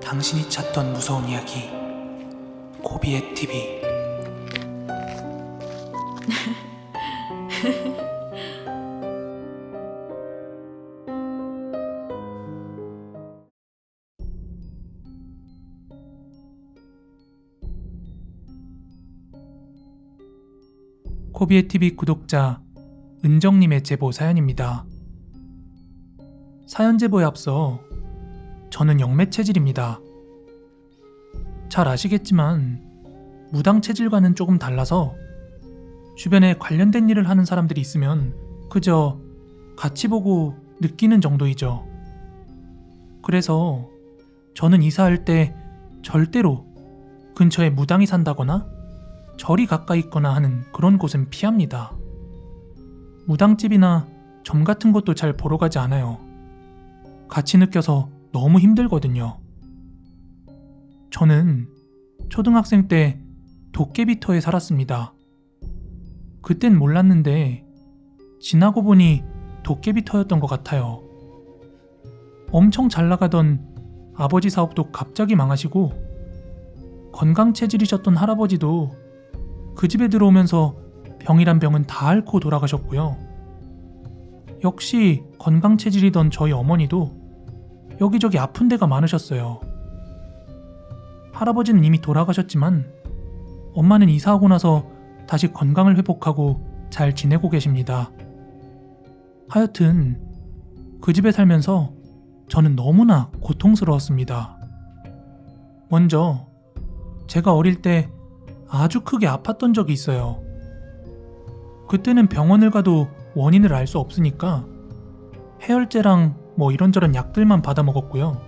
당신이 찾던 무서운 이야기 고비의 TV. 코비의 TV 구독자 은정님의 제보 사연입니다. 사연 제보에 앞서 저는 영매 체질입니다. 잘 아시겠지만 무당 체질과는 조금 달라서 주변에 관련된 일을 하는 사람들이 있으면 그저 같이 보고 느끼는 정도이죠. 그래서 저는 이사할 때 절대로 근처에 무당이 산다거나 절이 가까이 있거나 하는 그런 곳은 피합니다. 무당집이나 점 같은 곳도 잘 보러 가지 않아요. 같이 느껴서 너무 힘들거든요. 저는 초등학생 때 도깨비터에 살았습니다. 그땐 몰랐는데 지나고 보니 도깨비터였던 것 같아요. 엄청 잘 나가던 아버지 사업도 갑자기 망하시고 건강 체질이셨던 할아버지도 그 집에 들어오면서 병이란 병은 다 앓고 돌아가셨고요. 역시 건강 체질이던 저희 어머니도 여기저기 아픈 데가 많으셨어요. 할아버지는 이미 돌아가셨지만 엄마는 이사하고 나서 다시 건강을 회복하고 잘 지내고 계십니다. 하여튼 그 집에 살면서 저는 너무나 고통스러웠습니다. 먼저 제가 어릴 때 아주 크게 아팠던 적이 있어요. 그때는 병원을 가도 원인을 알 수 없으니까 해열제랑 뭐 이런저런 약들만 받아 먹었고요.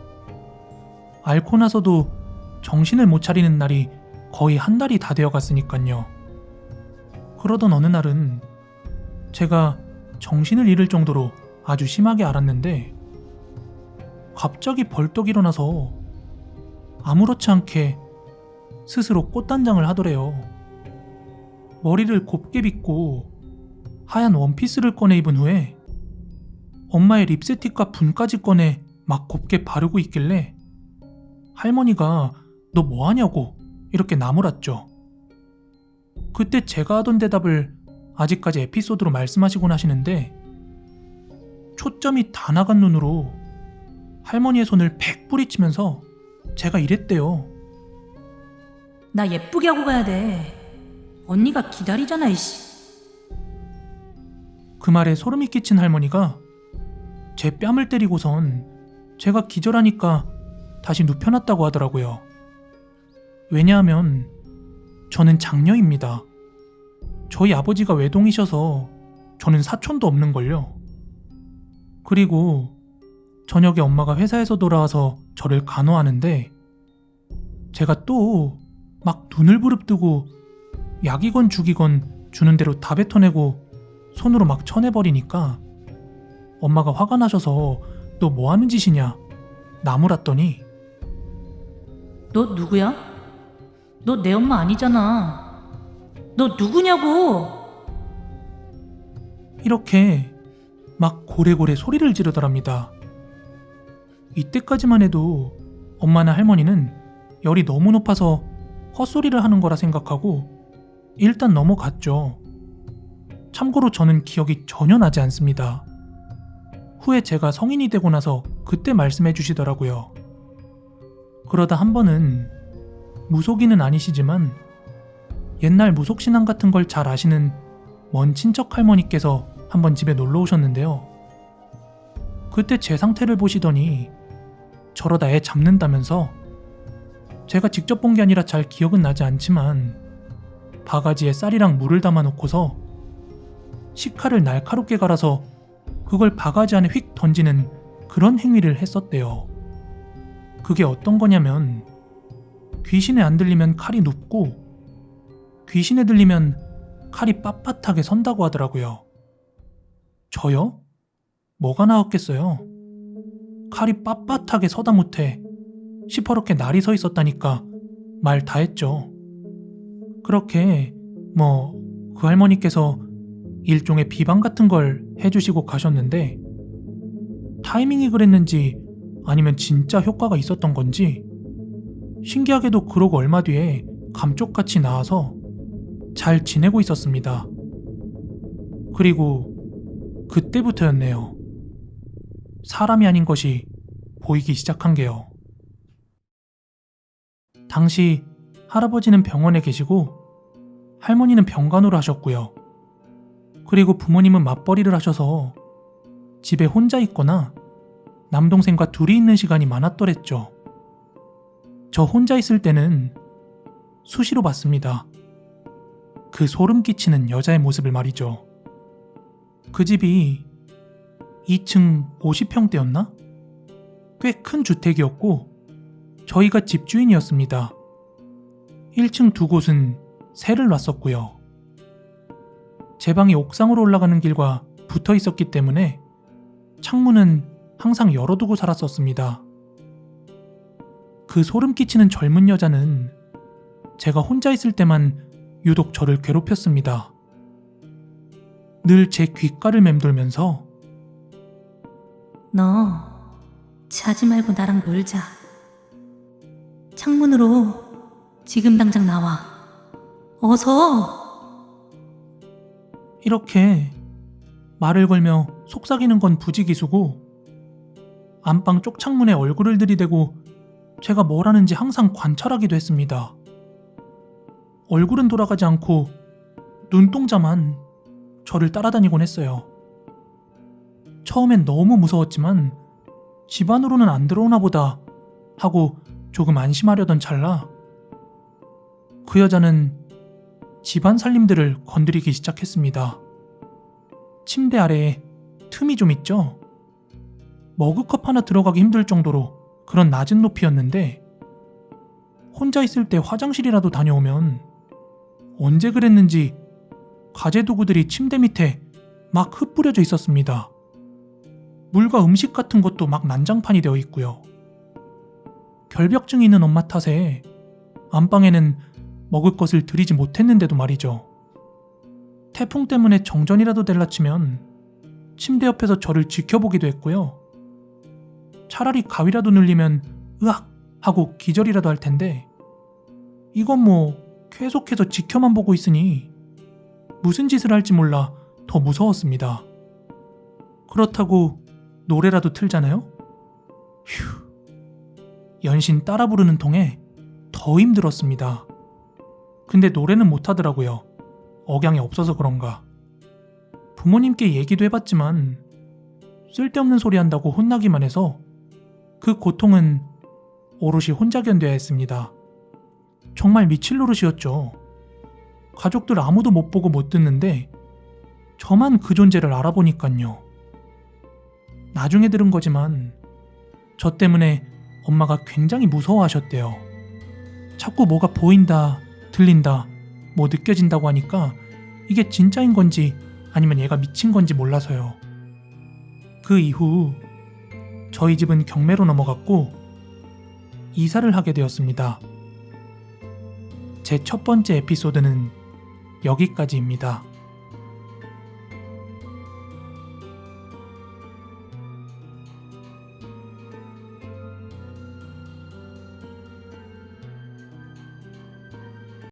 앓고 나서도 정신을 못 차리는 날이 거의 한 달이 다 되어 갔으니까요. 그러던 어느 날은 제가 정신을 잃을 정도로 아주 심하게 앓았는데 갑자기 벌떡 일어나서 아무렇지 않게 스스로 꽃단장을 하더래요. 머리를 곱게 빗고 하얀 원피스를 꺼내 입은 후에 엄마의 립스틱과 분까지 꺼내 막 곱게 바르고 있길래 할머니가 너 뭐하냐고 이렇게 나무랐죠. 그때 제가 하던 대답을 아직까지 에피소드로 말씀하시곤 하시는데 초점이 다 나간 눈으로 할머니의 손을 팩 뿌리치면서 제가 이랬대요. 나 예쁘게 하고 가야 돼. 언니가 기다리잖아, 이씨. 그 말에 소름이 끼친 할머니가 제 뺨을 때리고선 제가 기절하니까 다시 눕혀놨다고 하더라고요. 왜냐하면 저는 장녀입니다. 저희 아버지가 외동이셔서 저는 사촌도 없는걸요. 그리고 저녁에 엄마가 회사에서 돌아와서 저를 간호하는데 제가 또 막 눈을 부릅뜨고 약이건 죽이건 주는 대로 다 뱉어내고 손으로 막 쳐내버리니까 엄마가 화가 나셔서 너 뭐하는 짓이냐 나무랐더니 너 누구야? 너 내 엄마 아니잖아. 너 누구냐고? 이렇게 막 고래고래 소리를 지르더랍니다. 이때까지만 해도 엄마나 할머니는 열이 너무 높아서 헛소리를 하는 거라 생각하고 일단 넘어갔죠. 참고로 저는 기억이 전혀 나지 않습니다. 후에 제가 성인이 되고 나서 그때 말씀해 주시더라고요. 그러다 한 번은 무속인은 아니시지만 옛날 무속신앙 같은 걸 잘 아시는 먼 친척 할머니께서 한번 집에 놀러 오셨는데요. 그때 제 상태를 보시더니 저러다 애 잡는다면서 제가 직접 본 게 아니라 잘 기억은 나지 않지만 바가지에 쌀이랑 물을 담아 놓고서 식칼을 날카롭게 갈아서 그걸 바가지 안에 휙 던지는 그런 행위를 했었대요. 그게 어떤 거냐면 귀신에 안 들리면 칼이 눕고 귀신에 들리면 칼이 빳빳하게 선다고 하더라고요. 저요? 뭐가 나왔겠어요? 칼이 빳빳하게 서다 못해 시퍼렇게 날이 서 있었다니까 말 다 했죠. 그렇게 그 할머니께서 일종의 비방 같은 걸 해주시고 가셨는데 타이밍이 그랬는지 아니면 진짜 효과가 있었던 건지 신기하게도 그러고 얼마 뒤에 감쪽같이 나와서 잘 지내고 있었습니다. 그리고 그때부터였네요. 사람이 아닌 것이 보이기 시작한 게요. 당시 할아버지는 병원에 계시고 할머니는 병간호를 하셨고요. 그리고 부모님은 맞벌이를 하셔서 집에 혼자 있거나 남동생과 둘이 있는 시간이 많았더랬죠. 저 혼자 있을 때는 수시로 봤습니다. 그 소름 끼치는 여자의 모습을 말이죠. 그 집이 2층 50평대였나? 꽤 큰 주택이었고 저희가 집주인이었습니다. 1층 두 곳은 세를 놨었고요. 제 방이 옥상으로 올라가는 길과 붙어 있었기 때문에 창문은 항상 열어두고 살았었습니다. 그 소름 끼치는 젊은 여자는 제가 혼자 있을 때만 유독 저를 괴롭혔습니다. 늘 제 귓가를 맴돌면서 너 자지 말고 나랑 놀자. 창문으로 지금 당장 나와. 어서. 이렇게 말을 걸며 속삭이는 건 부지기수고 안방 쪽창문에 얼굴을 들이대고 제가 뭘 하는지 항상 관찰하기도 했습니다. 얼굴은 돌아가지 않고 눈동자만 저를 따라다니곤 했어요. 처음엔 너무 무서웠지만 집 안으로는 안 들어오나 보다 하고 조금 안심하려던 찰나 그 여자는 집안 살림들을 건드리기 시작했습니다. 침대 아래에 틈이 좀 있죠? 머그컵 하나 들어가기 힘들 정도로 그런 낮은 높이였는데 혼자 있을 때 화장실이라도 다녀오면 언제 그랬는지 가재 도구들이 침대 밑에 막 흩뿌려져 있었습니다. 물과 음식 같은 것도 막 난장판이 되어 있고요. 결벽증이 있는 엄마 탓에 안방에는 먹을 것을 들이지 못했는데도 말이죠. 태풍 때문에 정전이라도 될라 치면 침대 옆에서 저를 지켜보기도 했고요. 차라리 가위라도 눌리면 으악 하고 기절이라도 할 텐데 이건 뭐 계속해서 지켜만 보고 있으니 무슨 짓을 할지 몰라 더 무서웠습니다. 그렇다고 노래라도 틀잖아요? 휴, 연신 따라 부르는 통에 더 힘들었습니다. 근데 노래는 못하더라고요. 억양이 없어서 그런가. 부모님께 얘기도 해봤지만 쓸데없는 소리 한다고 혼나기만 해서 그 고통은 오롯이 혼자 견뎌야 했습니다. 정말 미칠 노릇이었죠. 가족들 아무도 못 보고 못 듣는데 저만 그 존재를 알아보니깐요. 나중에 들은 거지만 저 때문에 엄마가 굉장히 무서워하셨대요. 자꾸 뭐가 보인다, 들린다, 뭐 느껴진다고 하니까 이게 진짜인 건지 아니면 얘가 미친 건지 몰라서요. 그 이후 저희 집은 경매로 넘어갔고 이사를 하게 되었습니다. 제 첫 번째 에피소드는 여기까지입니다.